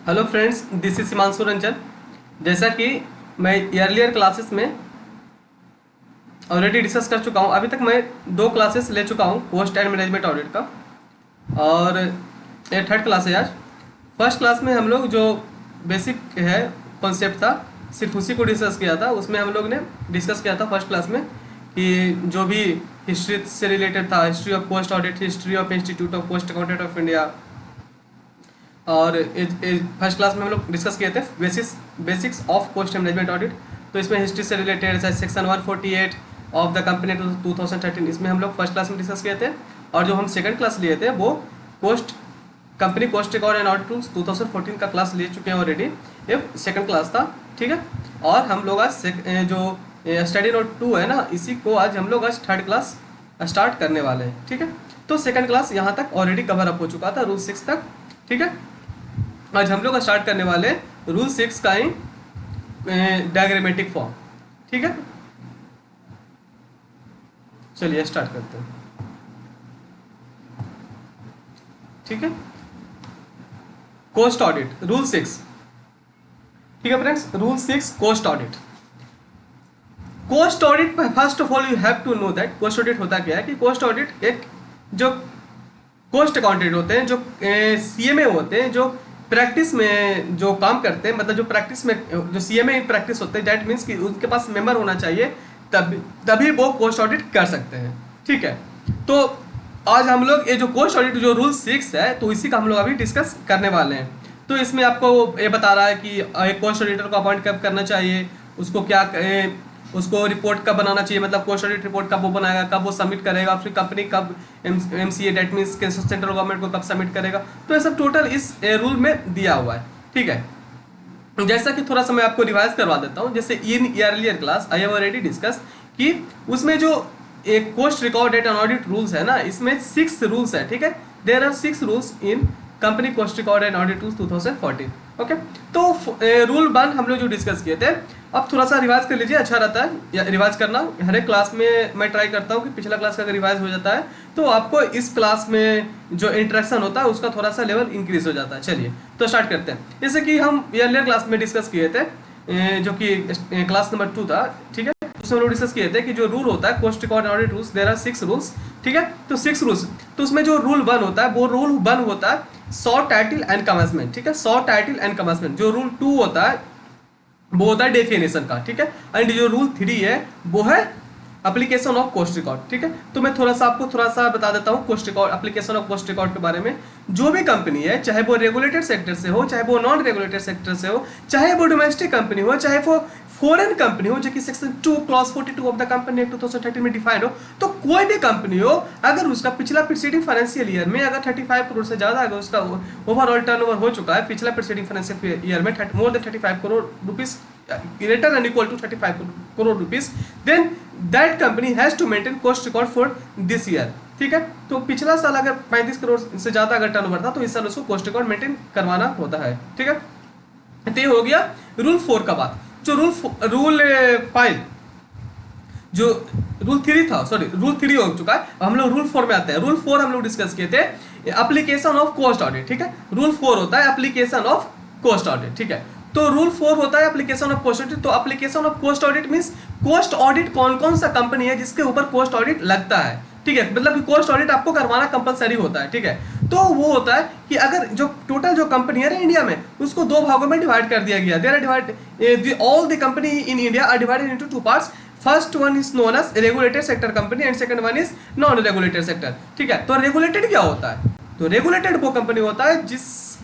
Hello friends, this is Himanshu Ranjan. जैसा कि मैं अर्लियर क्लासेस में ऑलरेडी डिस्कस कर चुका हूँ। अभी तक मैं 2 क्लासेस ले चुका हूँ, पोस्ट एंड मैनेजमेंट ऑडिट का, और ये 3rd क्लास है आज। फर्स्ट क्लास में हम लोग जो बेसिक है कॉन्सेप्ट था, सिर्फ उसी को डिस्कस किया था। उसमें हम लोग ने डिस्कस किया था फर्स्ट क्लास में कि जो भी हिस्ट्री से रिलेटेड था, history of post audit, history of institute of post accountant of India, और फर्स्ट क्लास में हम लोग डिस्कस किए थे basics of post management audit. तो इसमें हिस्ट्री से related section 148 of the company 2013, इसमें हम लोग फर्स्ट क्लास में डिस्कस किए थे। और जो हम सेकंड क्लास लिए थे वो company post record and audit rules 2014 का क्लास ले चुके हैं ऑलरेडी। ये सेकंड क्लास था, ठीक है। और हम लोग आज जो स्टडी नोट 2 है ना, इसी को आज हम लोग आज 3rd क्लास स्टार्ट करने वाले हैं, ठीक है। तो सेकंड क्लास यहाँ तक ऑलरेडी कवर अप हो चुका था, रूल 6 तक, ठीक है। आज हम लोग स्टार्ट करने वाले रूल 6 का ही डायग्रामेटिक फॉर्म, ठीक है। चलिए स्टार्ट करते हैं, ठीक है। कोस्ट ऑडिट रूल 6, ठीक है friends. Rule 6 cost audit. Cost audit first of all you have to know that cost audit होता क्या है कि कोस्ट ऑडिट एक जो कोस्ट अकाउंटेंट होते हैं, जो सीएमए होते हैं, जो प्रैक्टिस में जो काम करते हैं, मतलब जो प्रैक्टिस में जो सीएमए इन प्रैक्टिस होते हैं, दैट मीन्स कि उनके पास मेंबर होना चाहिए, तभी वो कोस्ट ऑडिट कर सकते हैं, ठीक है। तो आज हम लोग ये जो कोस्ट ऑडिट जो रूल 6 है, तो इसी का हम लोग अभी डिस्कस करने वाले हैं। तो इसमें आपको ये बता रहा है कि एक कोस्ट ऑडिटर को अपॉइंट कब करना चाहिए, उसको क्या उसको रिपोर्ट कब बनाना चाहिए, मतलब कोस्ट ऑडिट रिपोर्ट कब वो बनाएगा, कब वो सबमिट करेगा, फिर कंपनी कब MCA that means central government को कब सबमिट करेगा। तो ये सब टोटल इस रूल में दिया हुआ है, ठीक है। जैसा कि थोड़ा सा मैं आपको रिवाइज करवा देता हूँ। जैसे in earlier class I have already discuss कि उसमें जो एक cost record and audit rules है ना, इसमें 6 रूल्स है, ठीक है। There are 6 rules in company cost record and audit rules 2014, okay. तो रूल 1 हम लोग जो डिस्कस किए थे, अब थोड़ा सा रिवाइज कर लीजिए, अच्छा रहता है रिवाइज करना। हर एक क्लास में मैं ट्राई करता हूँ कि पिछला क्लास का अगर रिवाइज हो जाता है तो आपको इस क्लास में जो इंटरेक्शन होता है उसका थोड़ा सा लेवल इंक्रीज हो जाता है। चलिए तो स्टार्ट करते हैं। जैसे कि हम अर्लियर क्लास में डिस्कस किए थे, जो कि क्लास नंबर 2 था, ठीक है। उसमें हम लोग डिस्कस किए थे कि जो रूल होता है cost record audit rules, there are 6 rules, ठीक है। तो 6 रूल्स, तो उसमें जो रूल 1 होता है वो रूल 1 होता है शॉर्ट टाइटल एंड कमेंसमेंट, ठीक है। Short title and commencement. जो रूल 2 होता है वो होता है डेफिनेशन का, ठीक है। एंड जो रूल 3 है वो है एप्लीकेशन ऑफ कोस्ट रिकॉर्ड, ठीक है। तो मैं आपको थोड़ा सा बता देता हूँ cost record, application of cost record के बारे में। जो भी कंपनी है, चाहे वो रेगुलेटेड सेक्टर से हो, चाहे वो नॉन रेगुलेटेड सेक्टर से हो, चाहे वो डोमेस्टिक कंपनी हो, चाहे वो फॉरेन कंपनी हो, जो कि section 2 clause 42 of the company act 2013 में डिफाइंड हो, तो कोई भी कंपनी हो, अगर उसका पिछला प्रीसीडिंग फाइनेंशियल ईयर में अगर 35 करोड़ से ज्यादा अगर उसका ओवरऑल टर्नओवर हो चुका है पिछला प्रीसीडिंग फाइनेंशियल ईयर में more than 35 crore rupees greater than equal to 35 crore rupees, then that company has to maintain cost record for this year, ठीक है। तो पिछला साल अगर 35 करोड़ से ज्यादा अगर टर्नओवर था तो इस साल उसको कोस्ट रिकॉर्ड मेंटेन करवाना होता है, ठीक है। तो ये हो गया रूल 4 का बात। जो रूल 5 जो रूल 3 था, सॉरी रूल 3 हो चुका है, हम लोग रूल 4 में आते हैं। रूल 4 हम लोग डिस्कस किए थे एप्लीकेशन ऑफ कोस्ट ऑडिट, ठीक है। रूल 4 होता है एप्लीकेशन ऑफ कोस्ट ऑडिट, ठीक है। तो रूल 4 होता है एप्लीकेशन ऑफ कोस्ट ऑडिट। तो application of cost audit means coast audit कौन कौन सा कंपनी है जिसके ऊपर कोस्ट ऑडिट लगता है, ठीक है। मतलब कि कोस्ट ऑडिट आपको करवाना कंपलसरी होता है, ठीक है। तो वो होता है कि अगर जो टोटल जो कंपनी है इंडिया में, उसको 2 भागों में डिवाइड कर दिया गया। There are divide all the company in India are divided into 2 parts. First one is known as regulated sector company and second one is non regulated sector, ठीक है। तो रेगुलेटेड क्या होता है? तो रेगुलेटेड वो कंपनी होता है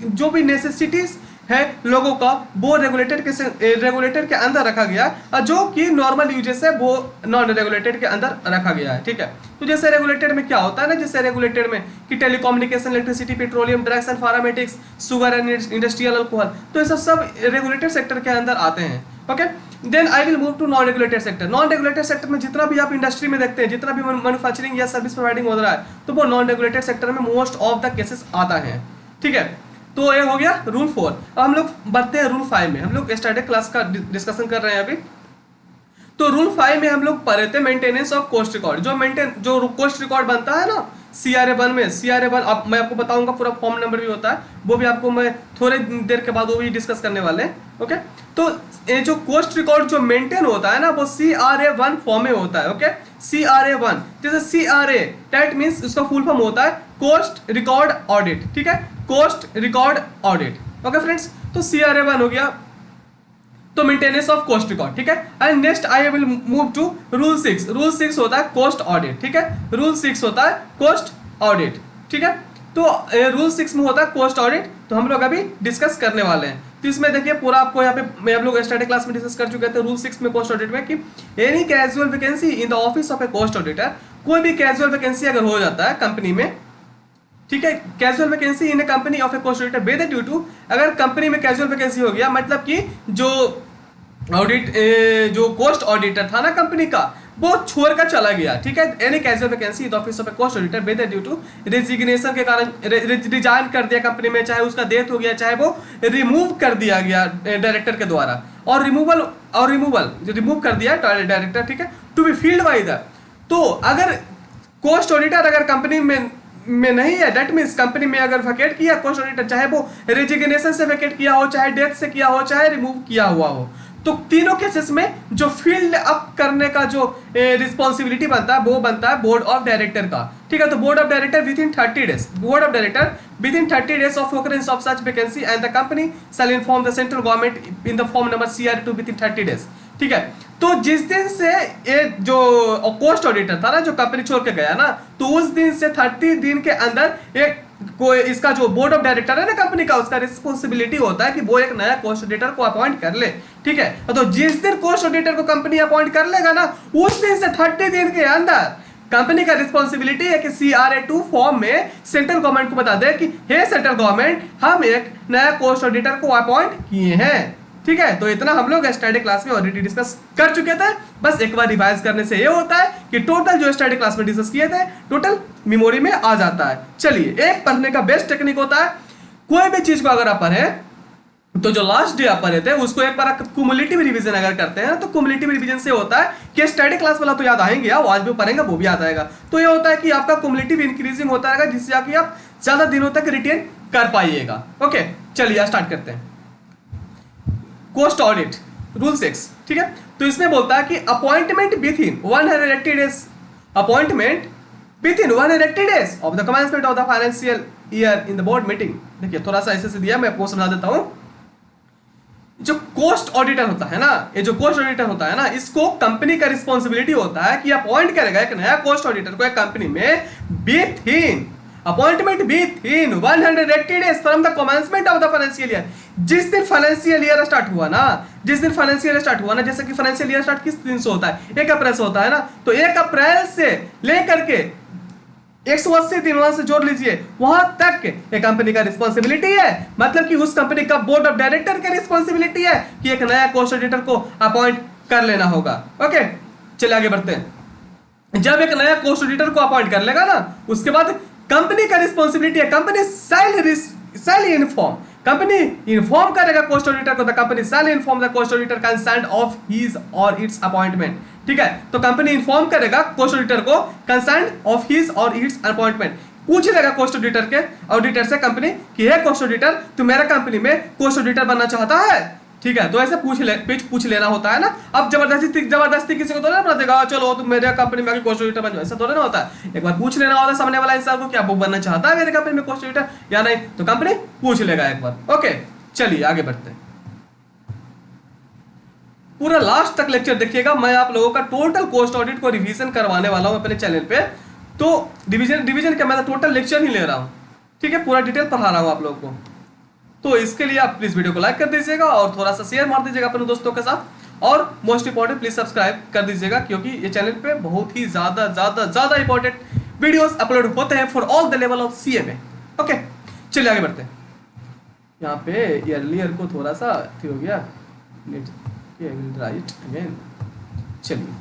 जो भी नेसेसिटीज है लोगों का वो रेगुलेटेड के अंदर रखा गया, और जो कि नॉर्मल यूजेस है वो नॉन रेगुलेटेड के अंदर रखा गया है, ठीक है। तो जैसे रेगुलेटेड में क्या होता है ना, जैसे रेगुलेटेड में कि telecommunication, electricity, petroleum, drugs and pharmaceutics, sugar and industrial alcohol, तो ये सब रेगुलेटेड सेक्टर के अंदर आते हैं, okay. Then I will move to non regulated sector. Non regulated sector में जितना भी आप इंडस्ट्री में देखते हैं, जितना भी मैन्युफैक्चरिंग या सर्विस प्रोवाइडिंग हो रहा है, तो वो नॉन रेगुलेटेड सेक्टर में मोस्ट ऑफ द केसेस आता है, ठीक है। तो ये हो गया रूल 4। अब हम लोग बढ़ते हैं रूल 5 में। हम लोग स्टैटिक क्लास का डिस्कशन कर रहे हैं अभी। तो रूल 5 में हम लोग पढ़े थे मेंटेनेंस ऑफ कोस्ट रिकॉर्ड। जो कोस्ट रिकॉर्ड बनता है ना, CRA1 में CRA1 आप मैं आपको बताऊंगा, पूरा फॉर्म नंबर भी होता है, वो भी आपको मैं थोड़े देर के बाद वो भी डिस्कस करने वाले हैं। ओके, तो ये जो कोस्ट रिकॉर्ड जो मेंटेन होता है ना वो CRA1 फॉर्म में होता है। ओके, CRA1 जैसे CRA दैट मींस उसका फुल फॉर्म होता है कोस्ट रिकॉर्ड ऑडिट। ठीक है, cost record audit. Okay friends, तो CRA1 हो गया, तो मेंटेनेंस ऑफ कोस्ट रिकॉर्ड। ठीक है, and next I will move to rule 6। Rule 6 होता है कोस्ट ऑडिट। ठीक है, रूल 6 होता है कोस्ट ऑडिट। ठीक है, तो रूल 6 में होता है कोस्ट ऑडिट, तो हम लोग अभी डिस्कस करने वाले हैं। तो इसमें देखिए पूरा आपको यहाँ पे हम लोग स्टडी क्लास में डिस्कस कर चुके थे रूल 6 में कोस्ट ऑडिट में कि any casual vacancy in the office of a cost auditor, कोई भी कैजुअल वैकेंसी अगर हो जाता है कंपनी में, ठीक है, casual vacancy in a company of a cost auditor whether due to, अगर कंपनी में कैजुअल वैकेंसी हो गया मतलब कि जो ऑडिट जो कोस्ट ऑडिटर था ना कंपनी का वो छोड़कर चला गया। ठीक है, any casual vacancy in office of a cost auditor whether due to resignation के कारण रिजाइन कर दिया कंपनी में, चाहे उसका डेथ हो गया चाहे वो रिमूव कर दिया गया डायरेक्टर के द्वारा, और रिमूवल जो रिमूव कर दिया डायरेक्टर। ठीक है, to be filled by the, तो अगर कोस्ट ऑडिटर अगर कंपनी में नहीं है, दैट मीन्स कंपनी में अगर वैकेट किया कोस्ट ऑडिटर, चाहे वो रेजिग्नेशन से वैकेट किया हो, चाहे डेथ से किया हो, चाहे रिमूव किया हुआ हो, तो तीनों केसेस में जो फील्ड अप करने का जो रिस्पॉन्सिबिलिटी बनता है वो बनता है बोर्ड ऑफ डायरेक्टर का। ठीक है, तो board of director within 30 days, board of director within 30 days of occurrence of such vacancy and the company shall inform the central government in the form number CR2 within 30 days। ठीक है, तो जिस दिन से ये जो cost auditor था ना जो कंपनी छोड़ के गया ना, तो उस दिन से 30 दिन के अंदर एक कोई इसका जो बोर्ड ऑफ डायरेक्टर है ना कंपनी का, उसका रिस्पॉन्सिबिलिटी होता है कि वो एक नया कोस्ट ऑडिटर को अपॉइंट कर ले। ठीक है, तो जिस दिन कोस्ट ऑडिटर को कंपनी अपॉइंट कर लेगा ना, उस दिन से 30 दिन के अंदर कंपनी का रिस्पॉन्सिबिलिटी है कि CRA2 फॉर्म में सेंट्रल गवर्नमेंट को बता दे कि हे सेंट्रल गवर्नमेंट, हम एक नया कोस्ट ऑडिटर को अपॉइंट किए हैं। ठीक है, तो इतना हम लोग स्टडी क्लास में ऑलरेडी डिस्कस कर चुके थे, बस एक बार रिवाइज करने से ये होता है कि टोटल जो स्टडी क्लास में डिस्कस किए थे टोटल मेमोरी में आ जाता है। चलिए, एक पढ़ने का बेस्ट टेक्निक होता है, कोई भी चीज को अगर आप पढ़े तो जो लास्ट डे आप पढ़े थे उसको एक बार क्युमुलेटिव रिवीजन अगर करते हैं तो क्युमुलेटिव रिवीजन से होता है कि स्टडी क्लास वाला तो याद आएंगे, आज भी पढ़ेंगे वो भी याद आएगा, तो ये होता है कि आपका क्युमुलेटिव इंक्रीजिंग होता रहेगा जिससे आके आप ज्यादा दिनों तक रिटेन कर पाइएगा। ओके, चलिए स्टार्ट करते हैं। Cost audit rule 6। ठीक है, तो इसमें बोलता है कि appointment with in 180 days, appointment with in 180 days of the commencement of the financial year in the board meeting. देखिए थोड़ा सा ऐसे से दिया, मैं आपको समझा देता हूं। जो कोस्ट ऑडिटर होता है ना, ये जो कोस्ट ऑडिटर होता है ना, इसको कंपनी का रिस्पॉन्सिबिलिटी होता है कि अपॉइंट करेगा एक नया कोस्ट ऑडिटर को एक कंपनी में with in appointment with in 180 days from the commencement of the financial year. जिस दिन फाइनेंशियल ईयर स्टार्ट हुआ ना, जिस दिन फाइनेंशियल ईयर स्टार्ट हुआ ना, जैसे कि फाइनेंशियल ईयर स्टार्ट किस दिन से होता है, 1 अप्रैल से होता है ना, तो 1 अप्रैल से लेकर के 180 दिन वहां से जोड़ लीजिए, वहां तक एक कंपनी का रिस्पॉन्सिबिलिटी है, मतलब कि उस कंपनी का बोर्ड ऑफ डायरेक्टर की रिस्पॉन्सिबिलिटी है कि एक नया कोस्ट ऑडिटर को अपॉइंट कर लेना होगा। ओके, चलिए आगे बढ़ते हैं। जब एक नया कोस्ट ऑडिटर को अपॉइंट कर लेगा ना, उसके बाद कंपनी का रिस्पॉन्सिबिलिटी है, company shall inform, company inform करेगा कोस्ट ऑडिटर को, the company shall inform the cost auditor concern of his और इट्स अपॉइंटमेंट। ठीक है, तो कंपनी इन्फॉर्म करेगा कोस्ट ऑडिटर को कंसर्न ऑफ हिज और इट्स अपॉइंटमेंट, पूछ लेगा कोस्ट ऑडिटर के ऑडिटर से कंपनी कि हे कोस्ट ऑडिटर, तू मेरा कंपनी में कोस्ट ऑडिटर बनना चाहता है। ठीक है, तो ऐसे पूछ लेना होता है ना। अब जबरदस्ती किसी को तो नहीं देगा, चलो तुम मेरे कंपनी में कोस्ट ऑडिटर बन जाओ, ऐसा थोड़ा ना होता है। एक बार पूछ लेना होता है सामने वाला इंसान को, क्या वो बनना चाहता है मेरे कंपनी में कोस्ट ऑडिटर या नहीं, तो कंपनी पूछ लेगा एक बार। ओके, चलिए आगे बढ़ते हैं। पूरा लास्ट तक लेक्चर देखिएगा, मैं आप लोगों का टोटल कोस्ट ऑडिट को रिवीजन करवाने वाला हूं अपने चैनल पे, तो डिवीजन का मैं टोटल लेक्चर ही ले रहा हूं। ठीक है, पूरा डिटेल पढ़ा रहा हूं आप लोगों को, तो इसके लिए आप प्लीज वीडियो को लाइक कर दीजिएगा और थोड़ा सा शेयर मार दीजिएगा अपने दोस्तों के साथ, और मोस्ट इंपॉर्टेंट प्लीज सब्सक्राइब कर दीजिएगा, क्योंकि ये चैनल पे बहुत ही ज्यादा इंपॉर्टेंट वीडियोस अपलोड होते हैं for all the level of CMA। Okay, चलिए आगे बढ़ते हैं। यहाँ पे ईयरलियर को थोड़ा सा हो गया, राइट अगेन। चलिए,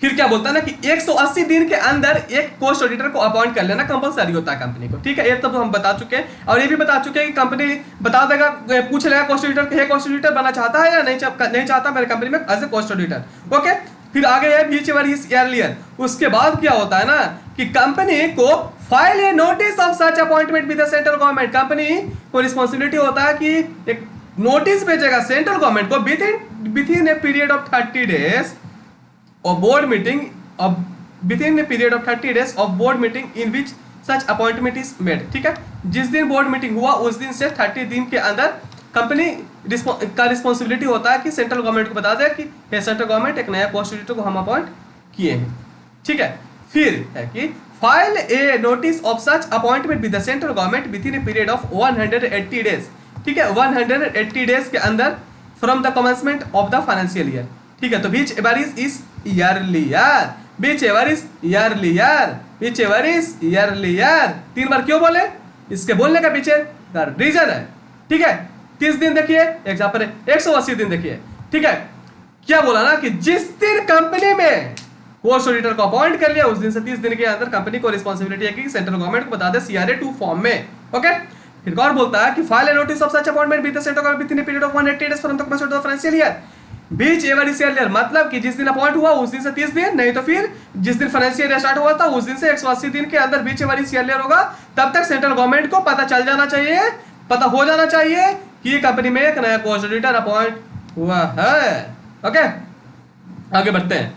फिर क्या बोलता है ना कि 180 दिन के अंदर एक कोस्ट ऑडिटर को अपॉइंट कर लेना कंपलसरी होता है कंपनी को। ठीक है, ये तब हम बता चुके हैं, और ये भी बता चुके हैं कि कंपनी बता देगा, पूछ लेगा कोस्ट ऑडिटर कि हे कोस्ट ऑडिटर बनना चाहता है या नहीं चाहता मेरे कंपनी में as a cost auditor. Okay, फिर आगे है बीच ईयरलियर। उसके बाद क्या होता है ना कि कंपनी को file a notice of such appointment with the central government. Company को रिस्पॉन्सिबिलिटी होता है कि एक नोटिस भेजेगा सेंट्रल गवर्नमेंट को with in a period of 30 days of board meeting within a period of 30 days of board meeting in which such appointment is made। ठीक है, जिस दिन बोर्ड मीटिंग हुआ उस दिन से 30 दिन के अंदर कंपनी का रिस्पॉन्सिबिलिटी होता है कि सेंट्रल गवर्नमेंट को बता दे कि ये सेंट्रल गवर्नमेंट एक नया पोस्ट ऑडिटर को हम अपॉइंट किए हैं। ठीक है, फिर है कि file a notice of such appointment with the central government within a period of 180 days. ठीक है, 180 डेज के अंदर from the commencement of the financial year. ठीक है, तो बीच एवरीज इज ईयरली ईयर, बीच एवर इज ईयरली ईयर, बीच एवर इज ईयरली ईयर। 3 बार क्यों बोले? इसके बोलने का पीछे रीजन है। ठीक है, 30 दिन देखिए, एग्जाम्पल है 180 दिन देखिए। ठीक है, क्या बोला ना कि जिस दिन कंपनी में पोस्ट ऑडिटर को अपॉइंट कर लिया उस दिन से 30 दिन के अंदर कंपनी को रिस्पॉन्सिबिलिटी है कि सेंट्रल गवर्नमेंट को बता दे CRA 2 फॉर्म में। ओके, फिर और बोलता है कि file a notice of such appointment with the central government within a period of 180 days from the commencement of the financial year. बीच एवर इज ईयर, मतलब कि जिस दिन अपॉइंट हुआ उस दिन से 30 दिन, नहीं तो फिर जिस दिन फाइनेंशियल ईयर स्टार्ट हुआ था उस दिन से 180 दिन के अंदर बीच एवर इज ईयर होगा। तब तक सेंट्रल गवर्नमेंट को पता चल जाना चाहिए, पता हो जाना चाहिए कि कंपनी में एक नया पोस्ट ऑडिटर अपॉइंट हुआ है। ओके, आगे बढ़ते हैं।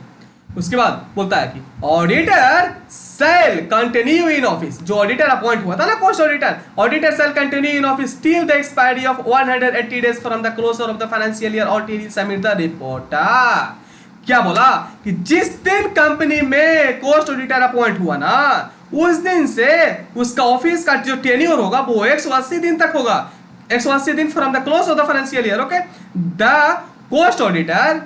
उसके बाद बोलता है कि auditor shall continue in office. जो ऑडिटर अपॉइंट हुआ था ना post auditor, auditor shall continue in office till the expiry of 180 days from the closure of the financial year और टिल सबमिट द रिपोर्ट। क्या बोला कि जिस दिन कंपनी में पोस्ट ऑडिटर अपॉइंट हुआ ना उस दिन से उसका ऑफिस का जो टेन्योर होगा वो 180 दिन तक होगा। 180 दिन from the close of the financial year. Okay, the post auditor,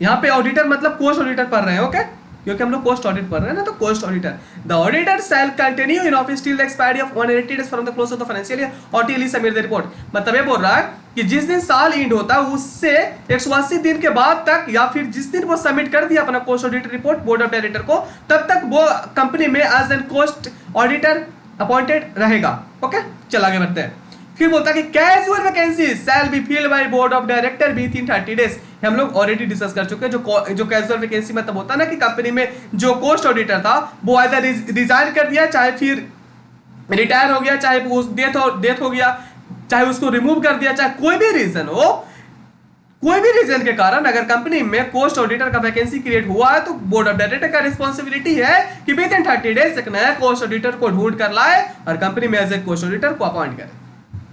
यहाँ पे ऑडिटर मतलब कोस्ट ऑडिटर पढ़ रहे हैं। ओके, क्योंकि हम लोग कोस्ट ऑडिट पढ़ रहे हैं ना, तो cost auditor the auditor shall continue in office till the expiry of 180 days from the close of the financial year और till he submit the report. मतलब ये बोल रहा है कि जिस दिन साल एंड होता है उससे 180 दिन के बाद तक या फिर जिस दिन वो सबमिट कर दिया अपना cost audit report board of director को, तब तक वो कंपनी में as an cost auditor appointed रहेगा। ओके, चल आगे बढ़ते हैं। फिर बोलता है कि casual vacancy shall be filled by board of director within 30 days. हम लोग ऑलरेडी डिस्कस कर चुके हैं। जो कैजुअल वैकेंसी मतलब होता है ना कि कंपनी में जो कोस्ट ऑडिटर था वो आइदर रिजाइन कर दिया, चाहे फिर रिटायर हो गया, चाहे डेथ हो गया, चाहे उसको रिमूव कर दिया, चाहे कोई भी रीजन हो, कोई भी रीजन के कारण अगर कंपनी में कोस्ट ऑडिटर का वैकेंसी क्रिएट हुआ है तो बोर्ड ऑफ डायरेक्टर का रिस्पॉन्सिबिलिटी है कि विद इन 30 डेज एक नया कोस्ट ऑडिटर को ढूंढ कर लाए और कंपनी में एज ए कोस्ट ऑडिटर को अपॉइंट करे।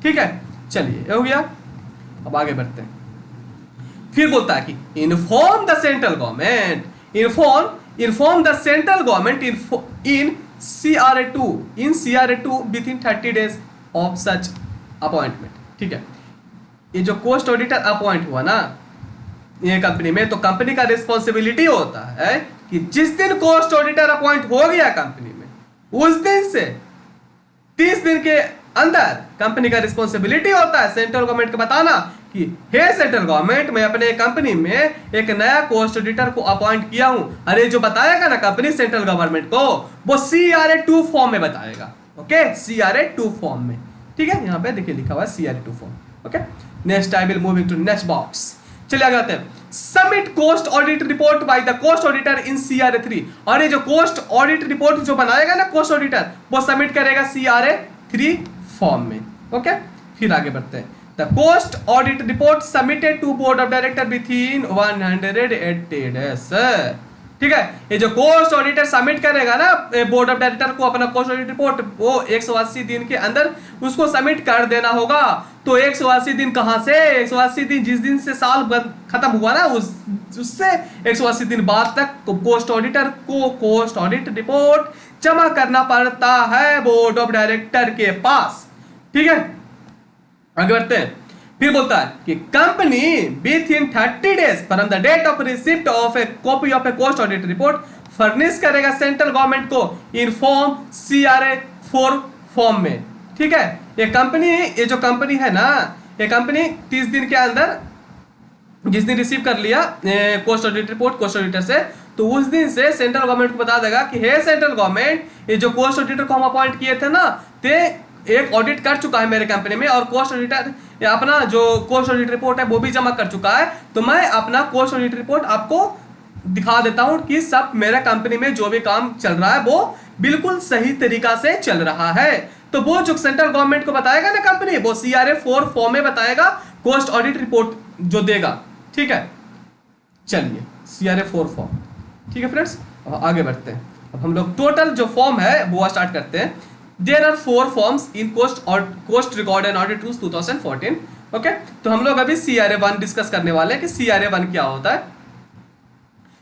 ठीक है, चलिए हो गया। अब आगे बढ़ते हैं। फिर बोलता है कि inform the central government, inform the central government in CRA 2 with in 30 days of such appointment. ठीक है, ये जो कोस्ट ऑडिटर अपॉइंट हुआ ना ये कंपनी में, तो कंपनी का रिस्पॉन्सिबिलिटी होता है कि जिस दिन कोस्ट ऑडिटर अपॉइंट हो गया कंपनी में उस दिन से 30 दिन के अंदर कंपनी का रिस्पॉन्सिबिलिटी होता है सेंट्रल गवर्नमेंट को बताना कि हे सेंट्रल गवर्नमेंट, मैं अपने कंपनी में एक नया कोस्ट ऑडिटर को अपॉइंट किया हूं। अरे जो बताएगा ना कंपनी सेंट्रल गवर्नमेंट को वो CRA 2 फॉर्म में बताएगा। ओके, CRA 2 फॉर्म में। ठीक है, यहाँ पे देखिए लिखा हुआ है CRA 2 form. Okay, next I will moving to next box. चलिए आगे आते हैं। Submit cost audit report by the cost auditor in CRA 3। और ये जो कोस्ट ऑडिट रिपोर्ट जो बनाएगा ना कोस्ट ऑडिटर वो सबमिट करेगा CRA 3 फॉर्म में। ओके, फिर आगे बढ़ते हैं। The cost audit report submitted to board of director within 180 days. ठीक है, ये जो कोस्ट ऑडिटर सबमिट करेगा ना बोर्ड ऑफ डायरेक्टर को अपना कोस्ट ऑडिट रिपोर्ट वो 180 दिन के अंदर उसको सबमिट कर देना होगा। तो 180 दिन कहां से? 180 दिन जिस दिन से साल खत्म हुआ ना उससे 180 दिन बाद तक कोस्ट ऑडिटर को कोस्ट ऑडिट रिपोर्ट जमा करना पड़ता है बोर्ड ऑफ डायरेक्टर के पास। ठीक है, आगे बढ़ते हैं। फिर बोलता है कि company within 30 days from the date of receipt of a copy of a cost audit report furnish करेगा सेंट्रल गवर्नमेंट को इन फॉर्म CRA 4 फॉर्म में। ठीक है, ये जो कंपनी है ना, ये कंपनी 30 दिन के अंदर जिस दिन रिसीव कर लिया coast audit report cost auditor से, तो उस दिन से सेंट्रल गवर्नमेंट को बता देगा कि हे सेंट्रल गवर्नमेंट, ये जो कोस्ट ऑडिटर को हम अपॉइंट किए थे ना, ते एक ऑडिट कर चुका है मेरे कंपनी में और कोस्ट ऑडिटर अपना जो कोस्ट ऑडिट रिपोर्ट है वो भी जमा कर चुका है। तो मैं अपना कोस्ट ऑडिट रिपोर्ट आपको दिखा देता हूं कि सब मेरा कंपनी में जो भी काम चल रहा है वो बिल्कुल सही तरीका से चल रहा है। तो वो जो सेंट्रल गवर्नमेंट को बताएगा ना कंपनी, वो CRA-4 फॉर्म में बताएगा, कॉस्ट ऑडिट रिपोर्ट जो देगा। ठीक है, चलिए CRA-4 फॉर्म। ठीक है फ्रेंड्स, अब आगे बढ़ते हैं। अब हम लोग टोटल जो फॉर्म है वो स्टार्ट करते हैं। There are 4 forms in cost record and audit rules 2014। Okay, तो हम लोग अभी CRA-1 डिस्कस करने वाले हैं कि CRA-1 क्या होता है।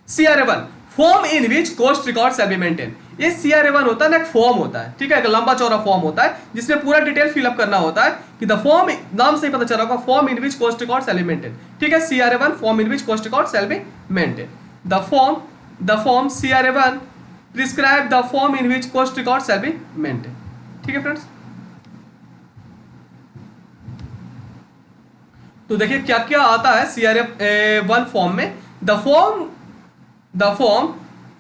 CRA-1 form in which cost record shall be maintain. ये CRA-1 होता है ना, एक फॉर्म होता है। ठीक है, एक लंबा चौड़ा फॉर्म होता है जिसमें पूरा डिटेल फिलअप करना होता है कि द फॉर्म, नाम से ही पता चला होगा, form in which cost record shall be maintain. ठीक है, CRA-1 form in which cost record shall be maintain. The form CRA-1 prescribe the form in which cost record shall be maintain. ठीक है friends, तो देखिए क्या क्या आता है CRA-1 फॉर्म में। The form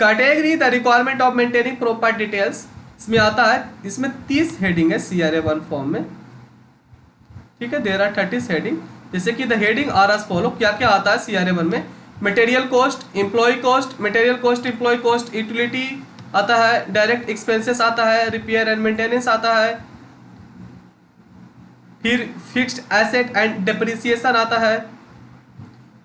category the requirement of maintaining proper details, इसमें आता है। इसमें 30 हेडिंग है CRA-1 फॉर्म में। ठीक है, देयर आर 30 हेडिंग। जैसे कि the heading are as follow. क्या क्या आता है CRA-1 में? Material cost, employ cost, material cost, employ cost, utility आता है, डायरेक्ट एक्सपेंसेस आता है, रिपेयर एंड मेंटेनेंस आता है, फिर फिक्स्ड एसेट एंड डेप्रिसिएशन आता है,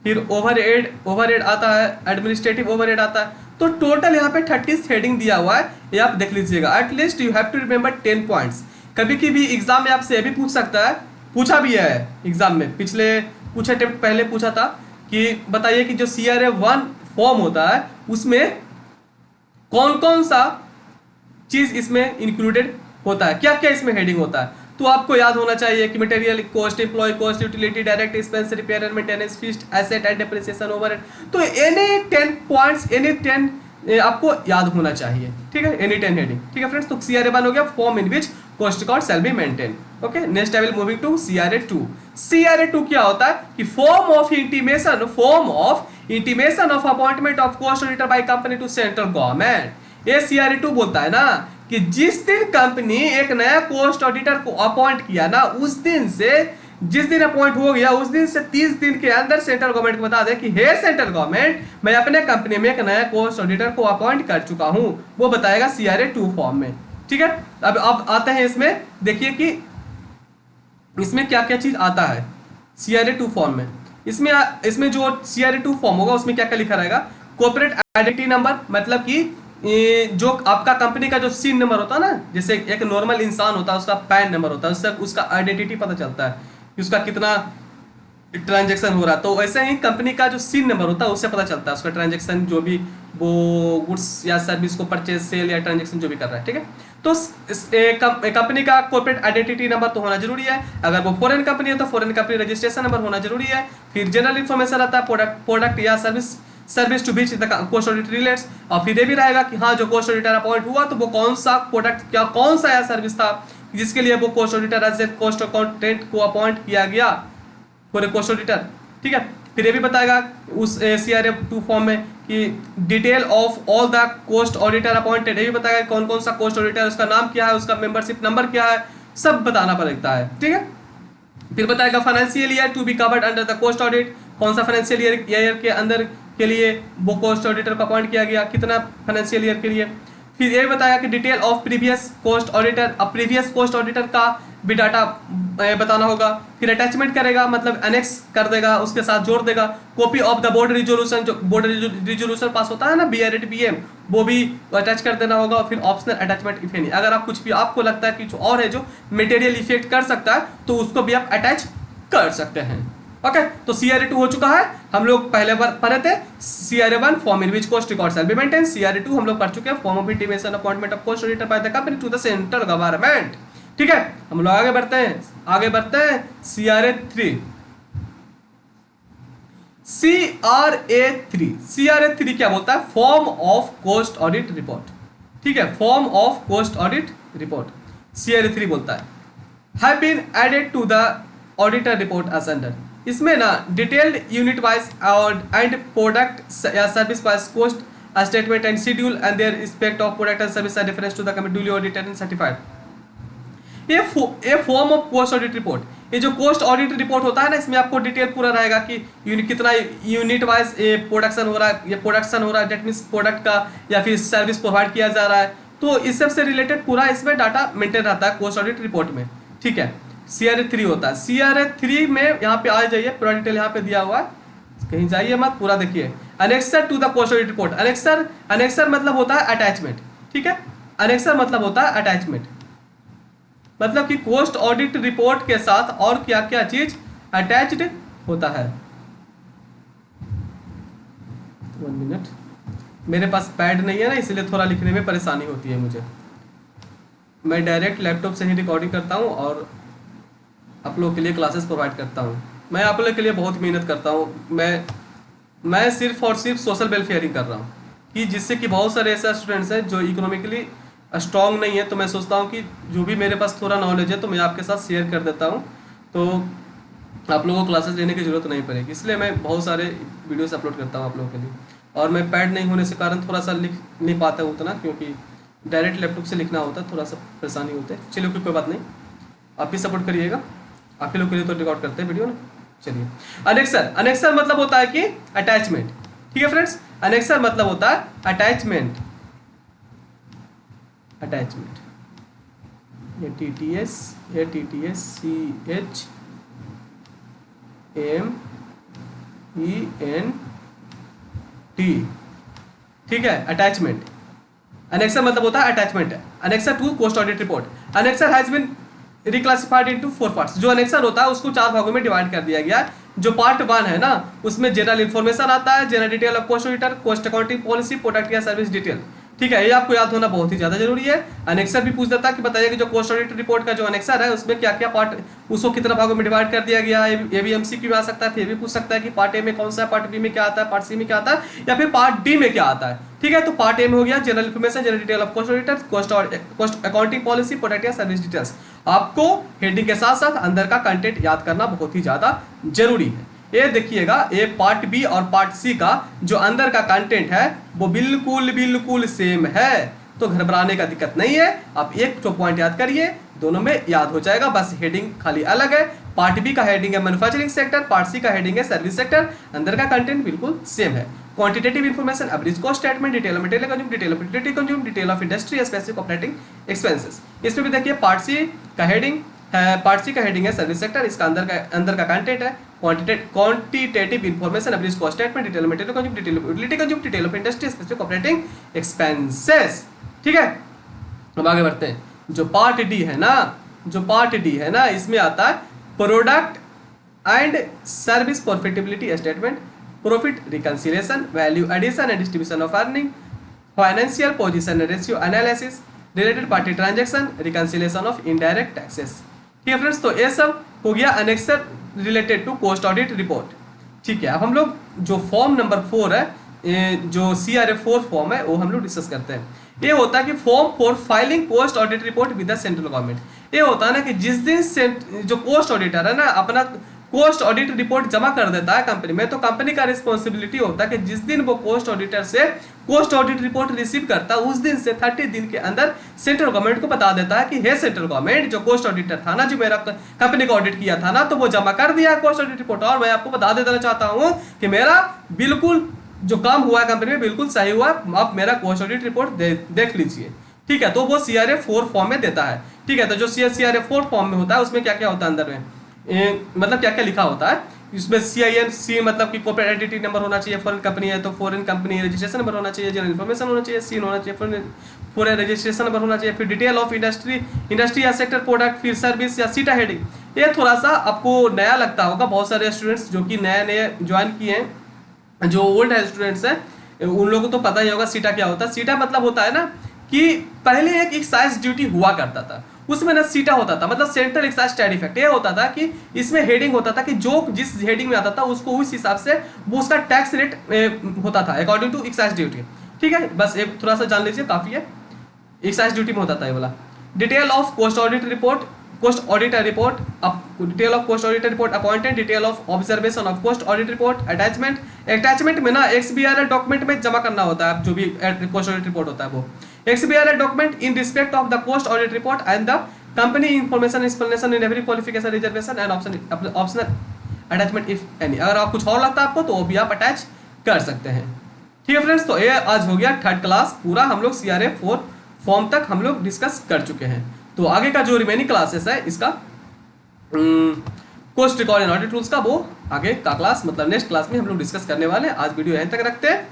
फिर ओवरहेड आता है, एडमिनिस्ट्रेटिव ओवरहेड आता है। तो टोटल यहाँ पे 30 हेडिंग दिया हुआ है, ये आप देख लीजिएगा। At least you have to remember 10 points. कभी कभी एग्जाम में आपसे ये भी पूछ सकता है, पूछा भी है एग्जाम में, पिछले कुछ अटेम्प्ट पहले पूछा था कि बताइए कि जो CRA-1 फॉर्म होता है उसमें कौन कौन सा चीज इसमें इंक्लूडेड होता है, क्या क्या इसमें हेडिंग होता है। तो आपको याद होना चाहिए कि material cost, employ cost, utility, direct expense, repair and maintenance, fixed asset and depreciation, overhead. तो एनी 10 पॉइंट्स, एनी 10 आपको याद होना चाहिए। ठीक है, एनी 10 हेडिंग। ठीक है फ्रेंड्स, तो CRA-1 हो गया, form in which cost record shall be maintain. Okay, next I will moving to CRA-2। CRA-2 क्या होता है कि form of intimation of appointment of cost auditor by company to central government. ये CRA-2 बोलता है ना कि जिस दिन कंपनी एक नया कोस्ट ऑडिटर को अपॉइंट किया ना, उस दिन से, जिस दिन अपॉइंट हो गया उस दिन से 30 दिन के अंदर सेंट्रल गवर्नमेंट को बता दे कि हे सेंट्रल गवर्नमेंट, मैं अपने कंपनी में एक नया कोस्ट ऑडिटर को अपॉइंट कर चुका हूं। वो बताएगा CRA-2 फॉर्म में। ठीक है, अब आते हैं इसमें, देखिए कि इसमें क्या क्या चीज आता है CRA-2 फॉर्म में। इसमें जो CRA-2 फॉर्म होगा उसमें क्या क्या लिखा रहेगा? कॉर्पोरेट आइडेंटिटी नंबर, मतलब कि जो आपका कंपनी का जो सीन नंबर होता है ना, जैसे एक नॉर्मल इंसान होता है उसका पैन नंबर होता है, उससे उसका आइडेंटिटी पता चलता है कि उसका कितना ट्रांजैक्शन हो रहा है। तो वैसे ही कंपनी का जो सीन नंबर होता है उससे पता चलता है उसका ट्रांजैक्शन, जो भी वो गुड्स या सर्विस को परचेज, सेल या ट्रांजैक्शन जो भी कर रहा है। ठीक है, तो कंपनी का कॉर्पोरेट आइडेंटिटी नंबर तो होना जरूरी है। अगर वो फॉरेन कंपनी है तो फॉरेन कंपनी रजिस्ट्रेशन नंबर होना जरूरी है। फिर जनरल इन्फॉर्मेशन आता है, प्रोडक्ट या service to which the cost auditor relates. और फिर ये भी रहेगा कि हाँ, जो कोस्ट ऑडिटर अपॉइंट हुआ तो वो कौन सा प्रोडक्ट, क्या कौन सा या सर्विस था जिसके लिए वो cost auditor as a cost accountant को अपॉइंट किया गया फॉर ए कोस्ट ऑडिटर। ठीक है, फिर ये भी बताएगा उस CRA-2 फॉर्म में कि detail of all the cost auditor appointed, ये भी बताएगा कौन कौन सा कोस्ट ऑडिटर, उसका नाम क्या है, उसका मेंबरशिप नंबर क्या है, सब बताना पड़ता है। ठीक है, फिर बताएगा financial year to be covered under the cost audit, कौन सा फाइनेंशियल ईयर के अंदर के लिए वो कोस्ट ऑडिटर को अपॉइंट किया गया, कितना फाइनेंशियल ईयर के लिए। फिर ये बताया कि detail of previous cost auditor, अब प्रीवियस कोस्ट ऑडिटर का भी डाटा बताना होगा। फिर अटैचमेंट करेगा, मतलब एनेक्स कर देगा, उसके साथ जोड़ देगा। Copy of the board resolution, जो बोर्ड रिजोल्यूशन पास होता है ना BRAT PM, वो भी अटैच कर देना होगा। फिर ऑप्शनल अटैचमेंट इफ एनी, अगर आप कुछ भी आपको लगता है कि जो और है जो मटेरियल इफेक्ट कर सकता है तो उसको भी आप अटैच कर सकते हैं। ओके, तो CRA-2 हो चुका है। हम लोग पहले बार पढ़े थे CRA-1 form in which cost record shall be maintain. CRA-2 हम लोग पढ़ चुके हैं, form of intimation appointment of cost auditor by the company to the central government. ठीक है, हम लोग आगे बढ़ते हैं CRA-3। CRA-3 क्या बोलता है? Form of cost audit report. ठीक है, form of cost audit report CRA-3 बोलता है have been added to the auditor report as under. इसमें ना detailed unit wise and product या service wise cost statement and schedule and their respect of product and service are reference to the company duly audited and certified. ये form of cost audit report, ये जो coast audit report होता है ना, इसमें आपको detail पूरा रहेगा कि कितना यूनिट वाइज प्रोडक्शन हो रहा है, ये प्रोडक्शन हो रहा है, डेट मीन्स प्रोडक्ट का या फिर सर्विस प्रोवाइड किया जा रहा है, तो इस सब से रिलेटेड पूरा इसमें डाटा मेंटेन रहता है पोस्ट ऑडिट रिपोर्ट में, ठीक है। CRA 3 होता है, CRA 3 में यहाँ पे आ जाइए, पूरा डिटेल यहाँ पे दिया हुआ है, कहीं जाइए मत, पूरा देखिए। Annexure to the post audit report, annexure मतलब होता है अटैचमेंट, ठीक है। अनेक्सर मतलब होता है अटैचमेंट, मतलब कि पोस्ट ऑडिट रिपोर्ट के साथ और क्या क्या चीज अटैच्ड होता है। 1 मिनट, मेरे पास पैड नहीं है ना, इसलिए थोड़ा लिखने में परेशानी होती है मुझे। मैं डायरेक्ट लैपटॉप से ही रिकॉर्डिंग करता हूँ और आप लोगों के लिए क्लासेस प्रोवाइड करता हूँ। मैं आप लोगों के लिए बहुत मेहनत करता हूँ। मैं सिर्फ और सिर्फ सोशल वेलफेयरिंग कर रहा हूँ, कि जिससे कि बहुत सारे ऐसे स्टूडेंट्स हैं जो इकोनॉमिकली स्ट्रांग नहीं है, तो मैं सोचता हूँ कि जो भी मेरे पास थोड़ा नॉलेज है तो मैं आपके साथ शेयर कर देता हूँ, तो आप लोगों को क्लासेस लेने की जरूरत नहीं पड़ेगी। इसलिए मैं बहुत सारे वीडियोस अपलोड करता हूँ आप लोगों के लिए। और मैं पैड नहीं होने से कारण थोड़ा सा लिख नहीं पाता हूँ उतना, क्योंकि डायरेक्ट लैपटॉप से लिखना होता है, थोड़ा सा परेशानी होती है। चलिए कोई बात नहीं, आप भी सपोर्ट करिएगा, आप ही लोग के लिए तो रिकॉर्ड करते हैं वीडियो ना। चलिए, अनेक्सर मतलब होता है कि अटैचमेंट, ठीक है फ्रेंड्स। अनेक्सर मतलब होता है अटैचमेंट, ATTCHAMENT, ठीक है, अटैचमेंट। अनेक्सर मतलब होता है attachment. Annexure to post audit report, annexure has been reclassified into 4 parts. जो अनेक्सर होता है उसको 4 भागों में डिवाइड कर दिया गया। जो पार्ट 1 है ना, उसमें जनरल इन्फॉर्मेशन आता है, general detail of post auditor, post accounting policy, product या सर्विस डिटेल, ठीक है। ये आपको याद होना बहुत ही ज्यादा जरूरी है। अनेक्सर भी पूछ देता है कि बताइए कि जो पोस्ट ऑडिट रिपोर्ट का जो अनेक्सर है उसमें क्या क्या पार्ट, उसको कितना भागों में डिवाइड कर दिया गया है। ये भी MCQ में आ सकता है, फिर भी पूछ सकता है कि पार्ट ए में कौन सा है, पार्ट बी में क्या आता है, पार्ट सी में क्या आता है, या फिर पार्ट डी में क्या आता है, ठीक है। तो पार्ट ए में हो गया general information, general detail of post auditor, post accounting policy, product या सर्विस डिटेल्स। आपको हेडिंग के साथ साथ अंदर का कंटेंट याद करना बहुत ही ज्यादा जरूरी है। ये देखिएगा, ये पार्ट बी और पार्ट सी का जो अंदर का कंटेंट है वो बिल्कुल सेम है, तो घबराने का दिक्कत नहीं है। आप एक तो पॉइंट याद करिए, दोनों में याद हो जाएगा, बस हेडिंग खाली अलग है। पार्ट बी का हेडिंग है मैन्युफैक्चरिंग सेक्टर, पार्ट सी का हेडिंग है सर्विस सेक्टर। अंदर का कंटेंट बिल्कुल सेम है। Quantitative information, average cost statement, detail of material consume, detail of utility consume, detail of industry, specific operating expenses. इसमें भी देखिए पार्ट सी का हेडिंग है, पार्ट सी का हेडिंग है सर्विस सेक्टर, इसका अंदर का कंटेंट है quantitative information, average cost statement, detail of material consume, detail of utility consume, detail of industry, specific operating expenses, ठीक है। अब आगे बढ़ते हैं। जो पार्ट डी है ना, इसमें आता है product and service profitability statement, profit reconciliation, value addition and distribution of earning, financial position ratio analysis, related party transaction, reconciliation of indirect taxes, ठीक है फ्रेंड्स। तो ये सब हो गया annexure related to post audit report, ठीक है। अब हम लोग जो फॉर्म नंबर 4 है, जो CRA 4 फॉर्म है, वो हम लोग डिस्कस करते हैं। ये होता है कि form for filing post audit report with the central government. ये होता है ना कि जिस दिन जो पोस्ट ऑडिटर है ना अपना पोस्ट ऑडिट रिपोर्ट जमा कर देता है कंपनी में, तो कंपनी का रिस्पॉन्सिबिलिटी होता है कि जिस दिन वो पोस्ट ऑडिटर से पोस्ट ऑडिट रिपोर्ट रिसीव करता है उस दिन से 30 दिन के अंदर सेंट्रल गवर्नमेंट को बता देता है कि हे सेंट्रल गवर्नमेंट, जो पोस्ट ऑडिटर था ना, जो मेरा कंपनी का ऑडिट किया था ना, तो वो जमा कर दिया पोस्ट ऑडिट रिपोर्ट। और मैं आपको बता देना चाहता हूँ कि मेरा बिल्कुल जो काम हुआ है कंपनी में बिल्कुल सही हुआ, आप मेरा पोस्ट ऑडिट रिपोर्ट देख लीजिए, ठीक है। तो वो CRA 4 फॉर्म में देता है, ठीक है। तो जो CRA 4 फॉर्म में होता है उसमें क्या क्या होता है अंदर में, मतलब क्या क्या लिखा होता है इसमें। CIN मतलब कि कॉर्पोरेट आइडेंटिटी नंबर होना चाहिए, फॉरेन कंपनी है तो फॉरेन कंपनी रजिस्ट्रेशन नंबर होना चाहिए, जनरल इन्फॉर्मेशन होना चाहिए, सीन होना चाहिए, फॉरेन रजिस्ट्रेशन नंबर होना चाहिए, फिर डिटेल ऑफ इंडस्ट्री या सेक्टर, प्रोडक्ट, फिर सर्विस या सीटा हेडिंग। ये थोड़ा सा आपको नया लगता होगा, बहुत सारे स्टूडेंट्स जो कि नए ज्वाइन किए हैं, जो ओल्ड स्टूडेंट्स हैं उन लोगों को तो पता ही होगा सीटा क्या होता है। सीटा मतलब होता है ना कि पहले एक एक्साइज ड्यूटी हुआ करता था, उसमें ना सीटा होता था, मतलब सेंट्रल एक्साइज टैरिफ एक्ट। ये होता था कि इसमें हेडिंग होता था कि जो जिस हेडिंग में आता था उसको उस हिसाब से वो उसका टैक्स रेट होता था अकॉर्डिंग टू एक्साइज ड्यूटी, ठीक है। बस एक थोड़ा सा जान लीजिए, काफी है। एक्साइज ड्यूटी में होता था ये वाला। Detail of post audit report, post auditor report, detail of post auditor report appointed, detail of observation of post audit report, attachment में ना XBRL डॉक्यूमेंट में जमा करना होता है जो भी पोस्ट ऑडिट रिपोर्ट होता है वो XBRL document in respect of the post audit report and the company information explanation in every qualification reservation and optional attachment if any. अगर आप कुछ और लगता है आपको तो वो भी आप अटैच कर सकते हैं, ठीक है फ्रेंड्स। तो ये आज हो गया 3rd क्लास पूरा, हम लोग CRA 4 फॉर्म तक हम लोग डिस्कस कर चुके हैं। तो आगे का जो रिमेनिंग क्लासेस है इसका coast record and audit rules का, वो आगे का क्लास मतलब नेक्स्ट क्लास में हम लोग डिस्कस करने वाले हैं। आज वीडियो यहीं तक रखते हैं,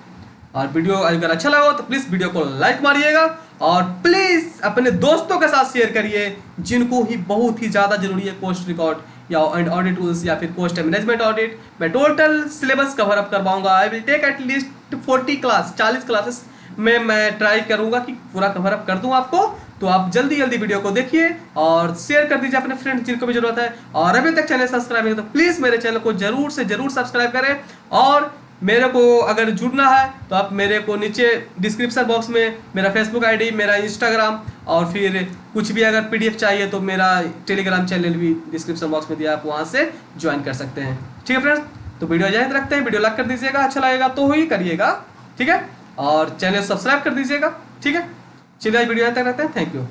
और वीडियो अगर अच्छा लगा हो तो प्लीज वीडियो को लाइक मारिएगा, और प्लीज अपने दोस्तों के साथ शेयर करिए जिनको ही बहुत ही ज्यादा जरूरी है कोस्ट रिकॉर्ड या ऑडिट रूल्स या फिर कोस्ट मैनेजमेंट ऑडिट। मैं टोटल सिलेबस कवर अप करवाऊंगा। I will take at least 40 classes में मैं ट्राई करूंगा कि पूरा कवर अप कर दूं आपको। तो आप जल्दी जल्दी वीडियो को देखिए और शेयर कर दीजिए अपने फ्रेंड्स जिनको भी जरूरत है। और अभी तक चैनल सब्सक्राइब नहीं तो प्लीज मेरे चैनल को जरूर से जरूर सब्सक्राइब करें। और मेरे को अगर जुड़ना है तो आप मेरे को नीचे डिस्क्रिप्शन बॉक्स में मेरा फेसबुक आईडी, मेरा इंस्टाग्राम, और फिर कुछ भी अगर पीडीएफ चाहिए तो मेरा टेलीग्राम चैनल भी डिस्क्रिप्शन बॉक्स में दिया, आप वहाँ से ज्वाइन कर सकते हैं। ठीक है फ्रेंड्स, तो वीडियो यहीं रखते हैं। वीडियो लाइक कर दीजिएगा, अच्छा लगेगा तो ही करिएगा, ठीक है, और चैनल सब्सक्राइब कर दीजिएगा, ठीक है। चलिए आज वीडियो यहीं तक रखते हैं। Thank you.